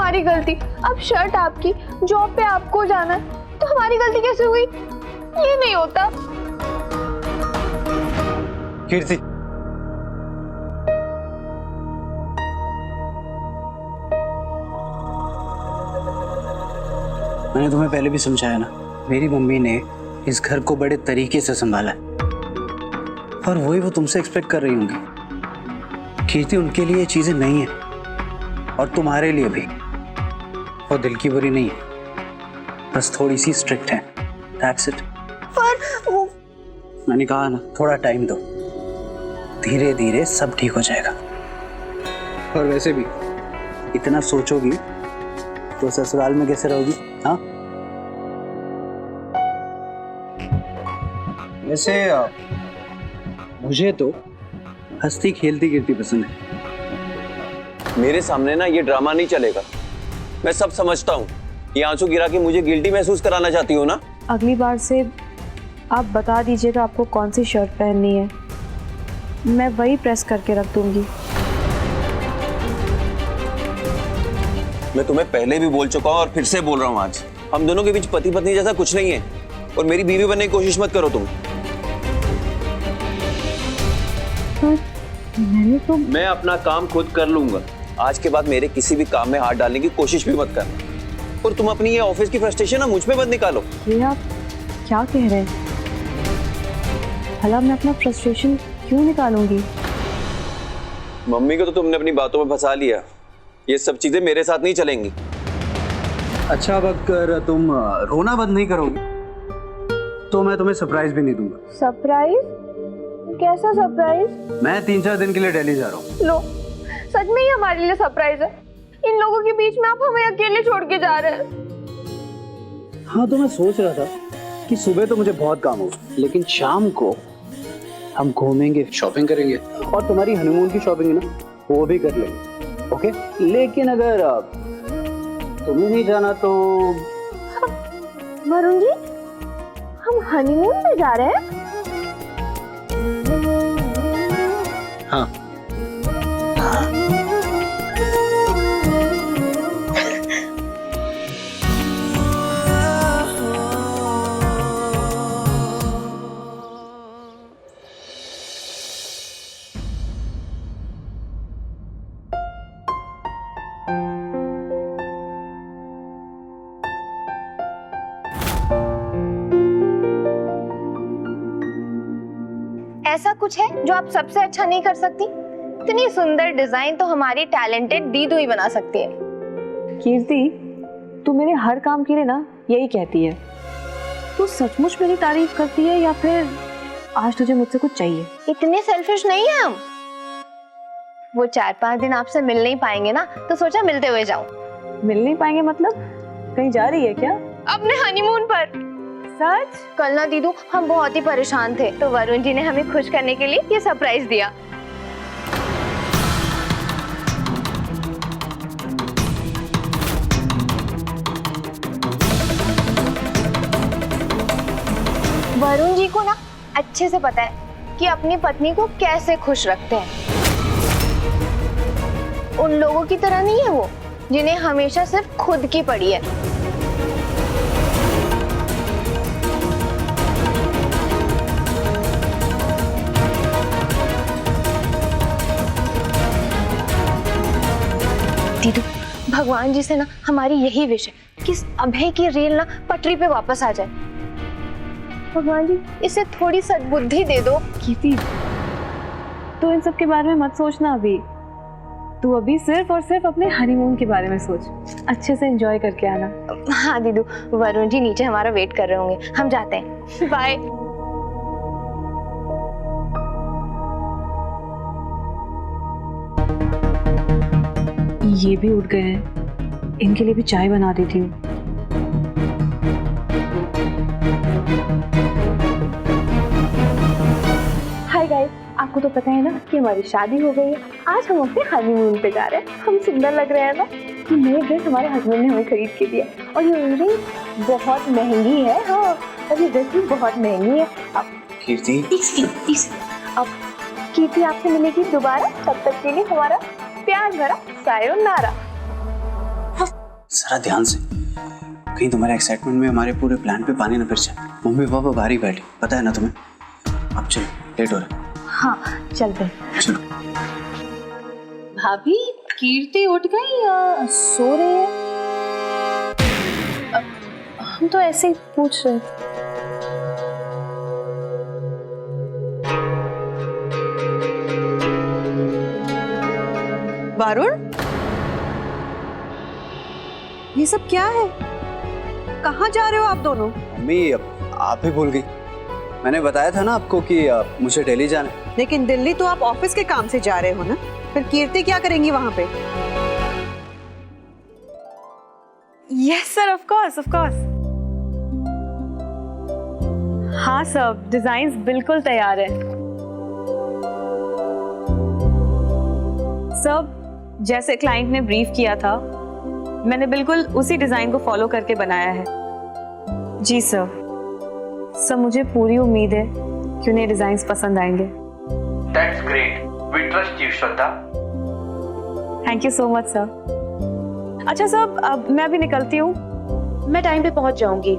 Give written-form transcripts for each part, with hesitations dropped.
हमारी गलती। अब शर्ट आपकी, जॉब पे आपको जाना है, तो हमारी गलती कैसे हुई? ये नहीं होता। कीर्ति, मैंने तुम्हें पहले भी समझाया ना, मेरी मम्मी ने इस घर को बड़े तरीके से संभाला है और वही वो तुमसे एक्सपेक्ट कर रही होंगी। कीर्ति, उनके लिए ये चीजें नहीं है और तुम्हारे लिए भी। वो दिल की बुरी नहीं है, बस थोड़ी सी स्ट्रिक्ट है। That's it। पर वो मैंने कहा ना, थोड़ा टाइम दो, धीरे धीरे सब ठीक हो जाएगा। और वैसे भी इतना सोचोगी तो ससुराल में कैसे रहोगी? हाँ, वैसे मुझे तो हंसती खेलती कीर्ति पसंद है। मेरे सामने ना ये ड्रामा नहीं चलेगा। मैं सब समझता हूँ। ये आंसू गिरा के मुझे गिल्टी महसूस कराना चाहती हो ना? अगली बार से आप बता दीजिएगा आपको कौन सी शर्ट पहननी है, मैं वही प्रेस करके रख दूंगी। मैं तुम्हें पहले भी बोल चुका हूँ और फिर से बोल रहा हूँ आज, हम दोनों के बीच पति पत्नी जैसा कुछ नहीं है और मेरी बीवी बनने की कोशिश मत करो तुम। मैंने तो मैं अपना काम खुद कर लूंगा। आज के बाद मेरे किसी भी काम में हाथ डालने की कोशिश भी मत करना। और तुम अपनी ये ऑफिस की फ्रस्ट्रेशन ना मुझ पे मत निकालो। ये आप क्या कह रहे हैं? भला मैं अपना फ्रस्ट्रेशन क्यों निकालूंगी? मम्मी को तो तुमने अपनी बातों में फंसा लिया। ये सब चीजें मेरे साथ नहीं चलेंगी। अच्छा, अब अगर तुम रोना बंद नहीं करोगी तो मैं तुम्हें सरप्राइज भी नहीं दूंगा। सरप्राइज? कैसा सरप्राइज? मैं 3-4 दिन के लिए दिल्ली जा रहा हूँ। लो, सच में ही हमारे लिए सरप्राइज है? इन लोगों के बीच में आप हमें अकेले छोड़ के जा रहे हैं? हाँ, तो मैं सोच रहा था कि सुबह तो मुझे बहुत काम होगा, लेकिन शाम को हम घूमेंगे, शॉपिंग करेंगे और तुम्हारी हनीमून की शॉपिंग है ना, वो भी कर लेंगे। ओके? लेकिन अगर तुम्हें नहीं जाना तो वरुण जी, हम हनीमून पे जा रहे हैं? हाँ। ऐसा कुछ है जो आप सबसे अच्छा नहीं कर सकती? इतनी सुंदर डिजाइन तो हमारी टैलेंटेड दीदू ही बना सकती है। कीर्ति, तू मेरे हर काम के लिए ना यही कहती है। तू सचमुच मेरी तारीफ करती है या फिर आज तुझे मुझसे कुछ चाहिए? इतने सेल्फिश नहीं है हम। वो 4-5 दिन आपसे मिल नहीं पाएंगे ना, तो सोचा मिलते हुए जाऊं। मिल नहीं पाएंगे मतलब? कहीं जा रही है क्या? अपने हनीमून पर। सच? कल ना दीदू हम बहुत ही परेशान थे, तो वरुण जी ने हमें खुश करने के लिए ये सरप्राइज दिया। वरुण जी को ना अच्छे से पता है कि अपनी पत्नी को कैसे खुश रखते हैं। उन लोगों की तरह नहीं है वो, जिन्हें हमेशा सिर्फ खुद की पड़ी है। दीदू, भगवान जी से ना हमारी यही विश है कि इस अभय की रेल ना पटरी पे वापस आ जाए। भगवान जी, इसे थोड़ी सद्बुद्धि दे दो। कीर्ति, तू इन सब के बारे में मत सोचना अभी। तू अभी सिर्फ और सिर्फ अपने हनीमून के बारे में सोच। अच्छे से एंजॉय करके आना। हाँ दीदू, वरुण जी नीचे हमारा वेट कर रहे होंगे, हम जाते हैं। बाय। ये भी उठ गए हैं, इनके लिए भी चाय बना देती हूँ। हाय गाइस, आपको तो पता है ना कि हमारी शादी हो गई है। आज हम अपने हनीमून पे जा रहे हैं। हम सुंदर लग रहे हैं ना? ये नई ड्रेस हमारे हस्बैंड ने हमें खरीद के दिया और ये इयररिंग बहुत महंगी है। हाँ, और ये ड्रेस भी बहुत महंगी है। अब कीर्ति, अब कीर्ति आपसे मिलेगी दोबारा। तब तक के लिए हमारा प्यार भरा सायोनारा। जरा ध्यान से, कहीं तुम्हारे एक्साइटमेंट में हमारे पूरे प्लान पे पानी न फिर जाए। मम्मी पापा बाहर ही बैठे, पता है ना तुम्हें। अब चलो, लेट हो रहा हाँ चलते हैं। है। चलो। भाभी, कीर्ति उठ गई या सो रही है? हम तो ऐसे ही पूछ रहे थे। वरुण, ये सब क्या है? कहाँ जा रहे हो आप दोनों? मम्मी, अब आप ही भूल गई। मैंने बताया था ना आपको कि मुझे दिल्ली जाना है। लेकिन दिल्ली तो आप ऑफिस के काम से जा रहे हो ना, फिर कीर्ति क्या करेंगी वहां पे? Yes sir, of course of course. हाँ सर, डिजाइन्स बिल्कुल तैयार है। सर, जैसे क्लाइंट ने ब्रीफ किया था, मैंने बिल्कुल उसी डिजाइन को फॉलो करके बनाया है। जी सर। सर, मुझे पूरी उम्मीद है कि उन्हें डिजाइन्स पसंद आएंगे। That's great. We trust you, Shraddha. Thank you so much sir. अच्छा सर, अब मैं अभी निकलती हूँ। मैं टाइम पे पहुंच जाऊंगी।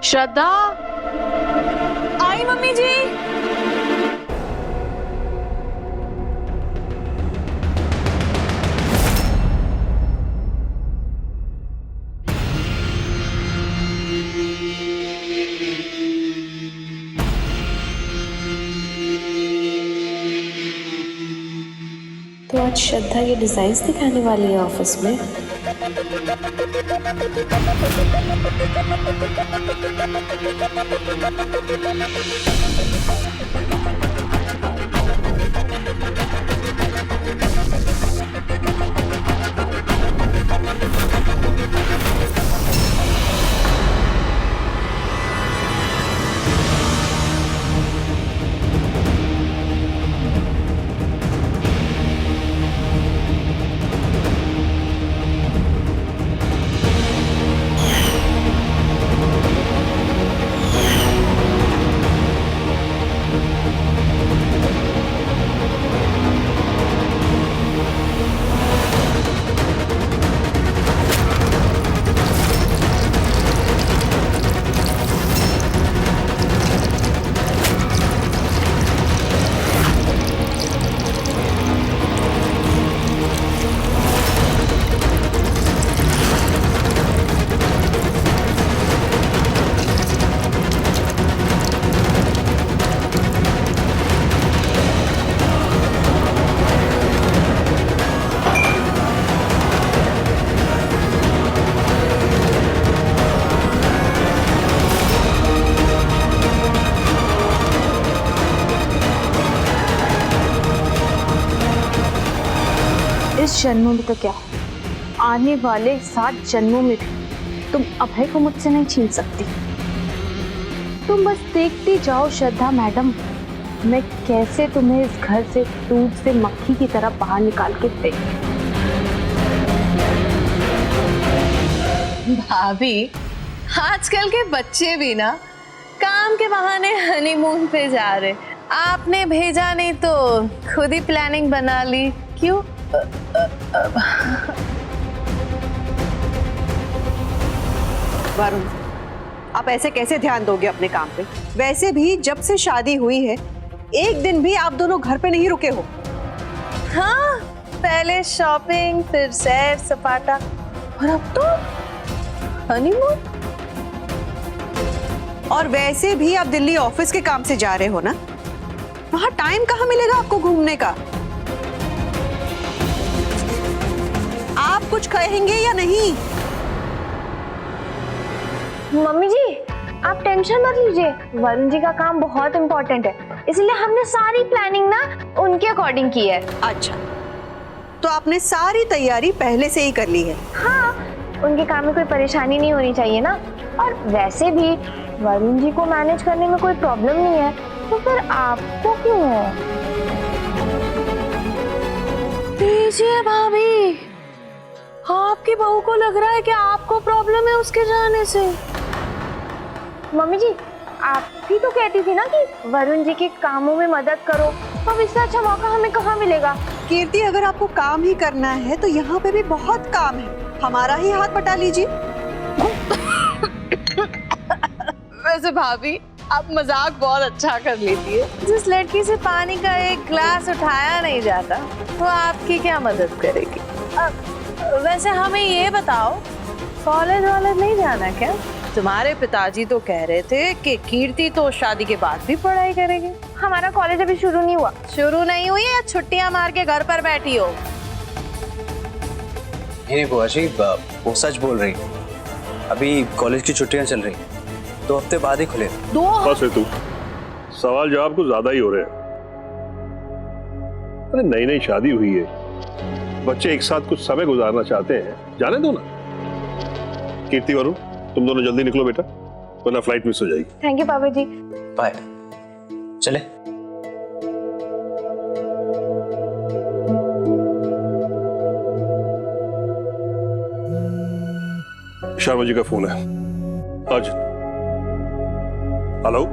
श्रद्धा, आई मम्मी जी। तो आज श्रद्धा ये डिजाइन्स दिखाने वाली है ऑफिस में। इस जन्म में तो क्या, आने वाले 7 जन्मों में भी तुम अभय को मुझसे नहीं छीन सकती। तुम बस देखती जाओ श्रद्धा मैडम, मैं कैसे तुम्हें इस घर से दूध से मक्खी की तरह बाहर निकाल के दे। भाभी, आजकल के बच्चे भी ना काम के बहाने हनीमून पे जा रहे। आपने भेजा नहीं तो खुद ही प्लानिंग बना ली, क्यों? वरुण, आप ऐसे कैसे ध्यान दोगे अपने काम पे? वैसे भी जब से शादी हुई है, एक दिन भी आप दोनों घर पे नहीं रुके हो। हाँ, पहले शॉपिंग, फिर सैर सपाटा, और अब तो हनीमून। और वैसे भी आप दिल्ली ऑफिस के काम से जा रहे हो ना, वहां टाइम कहाँ मिलेगा आपको घूमने का? आप कुछ कहेंगे या नहीं? मम्मी जी, आप टेंशन मत लीजिए, वरुण जी का काम बहुत इम्पोर्टेंट है, इसलिए हमने सारी प्लानिंग ना उनके अकॉर्डिंग की है। अच्छा, तो आपने सारी तैयारी पहले से ही कर ली है? हाँ, उनके काम में कोई परेशानी नहीं होनी चाहिए ना। और वैसे भी वरुण जी को मैनेज करने में कोई प्रॉब्लम नहीं है, तो फिर आपको क्यों है? दीजिए भाभी, आपकी बहू को लग रहा है कि आपको प्रॉब्लम है उसके जाने से? मम्मी जी, आप भी तो कहती थी ना कि वरुण जी के कामों में मदद करो, तो अब इससे अच्छा मौका हमें कहाँ मिलेगा? कीर्ति, अगर आपको काम ही करना है तो यहाँ पे भी बहुत काम है, हमारा ही हाथ बटा लीजिए। वैसे भाभी, आप मजाक बहुत अच्छा कर लेती है। जिस लड़की से पानी का एक ग्लास उठाया नहीं जाता, वो आपकी क्या मदद करेगी? वैसे हमें ये बताओ, कॉलेज वॉलेज नहीं जाना क्या? तुम्हारे पिताजी तो कह रहे थे कि कीर्ति तो शादी के बाद भी पढ़ाई करेगी। हमारा कॉलेज अभी शुरू नहीं हुआ। शुरू नहीं हुई या छुट्टियां मार के घर पर बैठी हो? ये बुआ जी, वो सच बोल रही। अभी कॉलेज की छुट्टियां चल रही, 2 हफ्ते बाद ही खुले। बस है तू, सवाल जवाब कुछ ज्यादा ही हो रहे हैं। अरे नई नई शादी हुई है, बच्चे एक साथ कुछ समय गुजारना चाहते हैं, जाने दो ना। कीर्ति, वरुण, तुम दोनों जल्दी निकलो बेटा, वरना फ्लाइट मिस हो जाएगी। थैंक यू पापा जी। बाय। चले। शर्मा जी का फोन है। आज हेलो।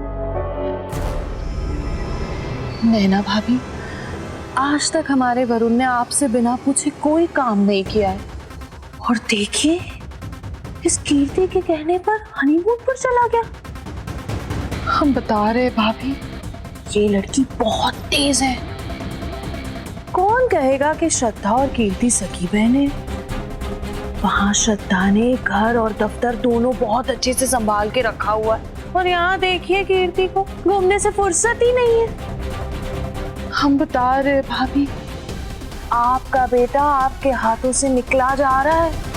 नैना भाभी, आज तक हमारे वरुण ने आपसे बिना पूछे कोई काम नहीं किया है, और देखिए इस कीर्ति के कहने पर हनीमून पर चला गया। हम बता रहे भाभी, ये लड़की बहुत तेज है। कौन कहेगा कि श्रद्धा और कीर्ति सगी बहनें? वहां श्रद्धा ने घर और दफ्तर दोनों बहुत अच्छे से संभाल के रखा हुआ है, और यहाँ देखिए कीर्ति को घूमने से फुर्सत ही नहीं है। हम बता रहे भाभी, आपका बेटा आपके हाथों से निकला जा रहा है।